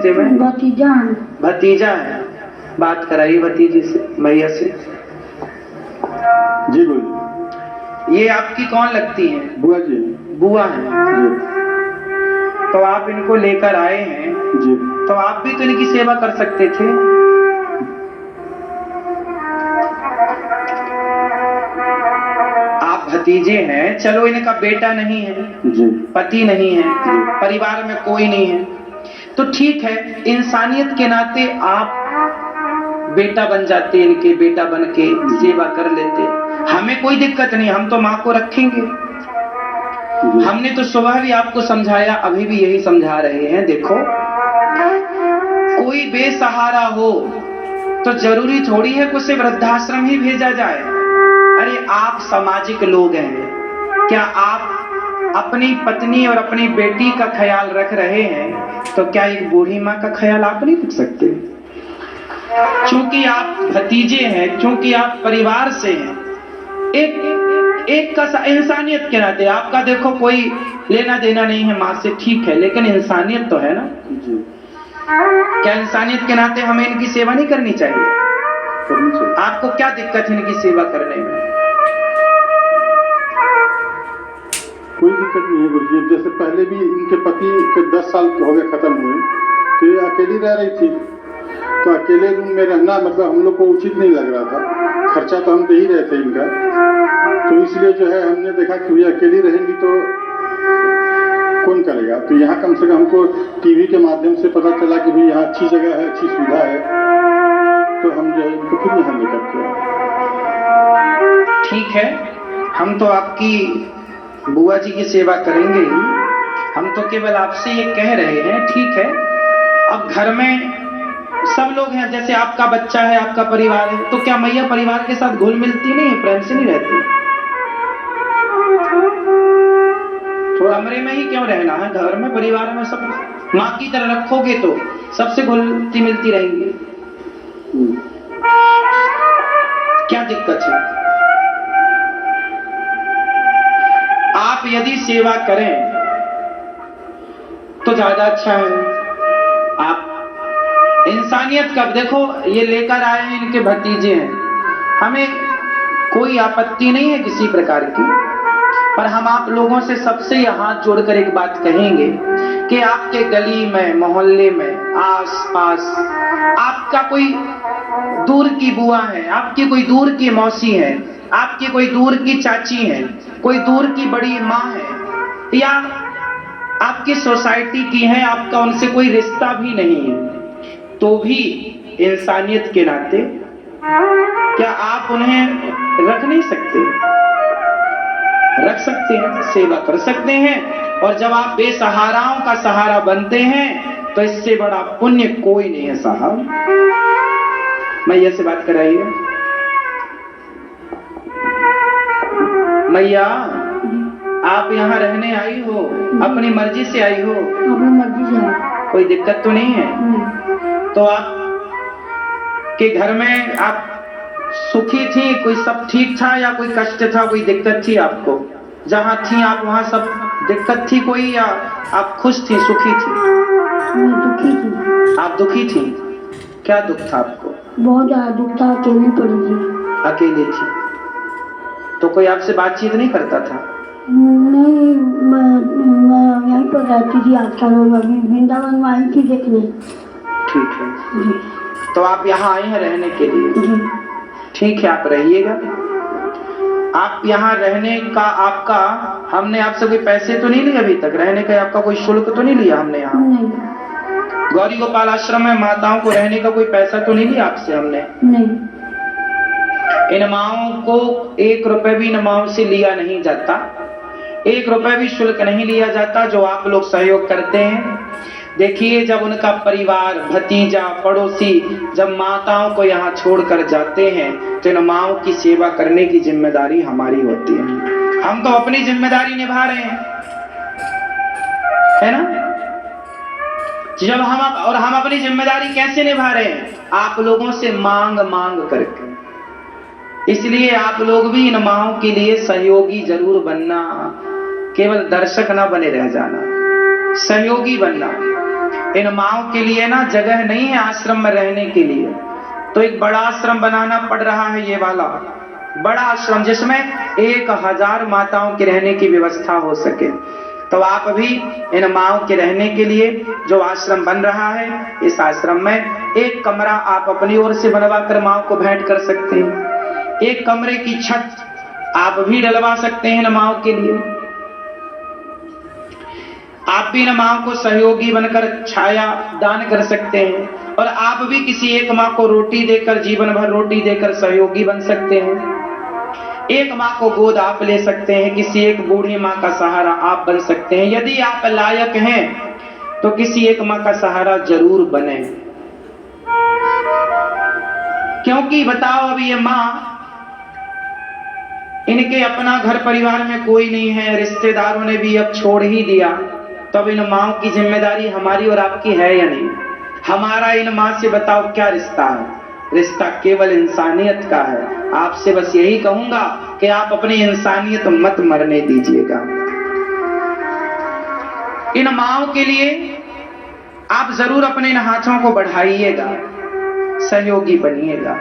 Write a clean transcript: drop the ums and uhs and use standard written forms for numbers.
रिश्ते में? भतीजा है। भतीजा है। बात कराइए भतीजे से, भैया से। जी बोलिए। ये आपकी कौन लगती है? बुआ जी। बुआ है जी। तो आप इनको लेकर आए हैं जी। तो आप भी तो इनकी सेवा कर सकते थे। आप भतीजे हैं, चलो इनका बेटा नहीं है जी। पति नहीं है परिवार में कोई नहीं है तो ठीक है, इंसानियत के नाते आप बेटा बन जाते, इनके बेटा बन के सेवा कर लेते, हमें कोई दिक्कत नहीं, हम तो माँ को रखेंगे। हमने तो सुबह भी आपको समझाया, अभी भी यही समझा रहे हैं। देखो, कोई बेसहारा हो तो जरूरी थोड़ी है कि उसे वृद्धाश्रम ही भेजा जाए। अरे आप सामाजिक लोग हैं, क्या आप अपनी पत्नी और अपनी बेटी का ख्याल रख रहे हैं तो क्या एक बूढ़ी माँ का ख्याल आप नहीं रख सकते? क्योंकि आप भतीजे हैं, क्योंकि आप परिवार से हैं, एक का इंसानियत के नाते आपका देखो कोई लेना देना नहीं है माँ से, ठीक है, लेकिन इंसानियत तो है ना। क्या इंसानियत के नाते हमें इनकी सेवा नहीं करनी चाहिए? आपको क्या दिक्कत है इनकी सेवा करने में? कोई दिक्कत नहीं है गुरुजी। जैसे पहले भी इनके पति के 10 साल हो गए खत्म हुए, तो ये अकेली रह रही थी, तो अकेले रूम में रहना मतलब हम लोग को उचित नहीं लग रहा था। खर्चा तो हम दे ही रहे थे इनका, तो इसलिए जो है हमने देखा कि ये अकेली रहेंगी तो कौन करेगा। तो यहाँ कम से कम हमको टीवी के माध्यम से पता चला कि भाई यहाँ अच्छी जगह है, अच्छी सुविधा है, तो हम जो है इनको फिर यहाँ लेकर के आए। ठीक है, हम तो आपकी बुआ जी की सेवा करेंगे ही, हम तो केवल आपसे ये कह रहे हैं। ठीक है, अब घर में सब लोग हैं, जैसे आपका बच्चा है, आपका परिवार है, तो क्या मैया परिवार के साथ घुल मिलती नहीं है, प्रेम से नहीं रहती? तो कमरे में ही क्यों रहना है? घर में परिवार में सब माँ की तरह रखोगे तो सबसे घुलती मिलती रहेंगी। क्या दिक्कत है? आप यदि सेवा करें तो ज्यादा अच्छा है। आप इंसानियत का देखो, ये लेकर आए हैं, इनके भतीजे हैं, हमें कोई आपत्ति नहीं है किसी प्रकार की, पर हम आप लोगों से सबसे ये हाथ जोड़कर एक बात कहेंगे कि आपके गली में, मोहल्ले में, आस पास आपका कोई दूर की बुआ है, आपकी कोई दूर की मौसी है, आपकी कोई दूर की चाची है, कोई दूर की बड़ी माँ है, या आपकी सोसाइटी की है, आपका उनसे कोई रिश्ता भी नहीं है, तो भी इंसानियत के नाते क्या आप उन्हें रख नहीं सकते? रख सकते हैं, सेवा कर सकते हैं। और जब आप बेसहाराओं का सहारा बनते हैं तो इससे बड़ा पुण्य कोई नहीं है साहब। मैया से बात कराइए। मैया, आप यहाँ रहने आई हो, अपनी मर्जी से आई हो? अपनी मर्जी से है। कोई दिक्कत तो नहीं है? तो आप के घर में आप सुखी थी, कोई सब ठीक था, या कोई कष्ट था, कोई दिक्कत थी आपको? जहाँ थी आप वहाँ सब दिक्कत थी कोई, या आप खुश थी, सुखी थी? मैं दुखी थी। आप दुखी थी? क्या दुख था आपको? बहुत ज्यादा दुख था, अकेली पड़ी थी। अकेली थी तो कोई आपसे बातचीत नहीं करता था? नहीं, मैं यहीं पर रहती थी। आपका नाम अभी वृंदावन में आई थी देखने। ठीक है, जी। तो आप यहाँ आए हैं रहने के लिए? जी। ठीक है, आप रहिएगा। आप यहाँ रहने का आपका, हमने आपसे कोई पैसे तो नहीं लिए अभी तक? रहने का आपका कोई शुल्क तो नहीं लिया हमने यहाँ? नहीं। गौरी गोपाल आश्रम में माताओं को रहने का कोई पैसा तो नहीं लिया आपसे हमने? नहीं। इन माओं को 1 रुपए भी इन माओं से लिया नहीं जाता, 1 रुपए भी शुल्क नहीं लिया जाता जो आप लोग सहयोग करते हैं। देखिए, जब उनका परिवार, भतीजा, पड़ोसी जब माताओं को यहाँ छोड़कर जाते हैं तो इन माओं की सेवा करने की जिम्मेदारी हमारी होती है। हम तो अपनी जिम्मेदारी निभा रहे हैं, है ना? जब हम अपनी जिम्मेदारी कैसे निभा रहे हैं? आप लोगों से मांग मांग करके। इसलिए आप लोग भी इन माओं के लिए सहयोगी जरूर बनना, केवल दर्शक ना बने रह जाना, सहयोगी बनना। इन माओं के लिए ना जगह नहीं है आश्रम में रहने के लिए, तो एक बड़ा आश्रम बनाना पड़ रहा है, ये वाला बड़ा आश्रम जिसमें 1000 माताओं के रहने की व्यवस्था हो सके। तो आप भी इन माओं के रहने के लिए जो आश्रम बन रहा है, इस आश्रम में एक कमरा आप अपनी ओर से बनवा कर माओं को भेंट कर सकते हैं। एक कमरे की छत आप भी डलवा सकते हैं इन माओं के लिए। आप भी इन माओं को सहयोगी बनकर छाया दान कर सकते हैं, और आप भी किसी एक माँ को रोटी देकर, जीवन भर रोटी देकर सहयोगी बन सकते हैं। एक माँ को गोद आप ले सकते हैं, किसी एक बूढ़ी माँ का सहारा आप बन सकते हैं। यदि आप लायक हैं तो किसी एक माँ का सहारा जरूर बने, क्योंकि बताओ अब ये माँ, इनके अपना घर परिवार में कोई नहीं है, रिश्तेदारों ने भी अब छोड़ ही दिया, तब इन माँओं की जिम्मेदारी हमारी और आपकी है या नहीं? हमारा इन माँ से बताओ क्या रिश्ता है? रिश्ता केवल इंसानियत का है। आपसे बस यही कहूंगा कि आप अपनी इंसानियत मत मरने दीजिएगा। इन माँओं के लिए आप जरूर अपने इन हाथों को बढ़ाइएगा, सहयोगी बनिएगा।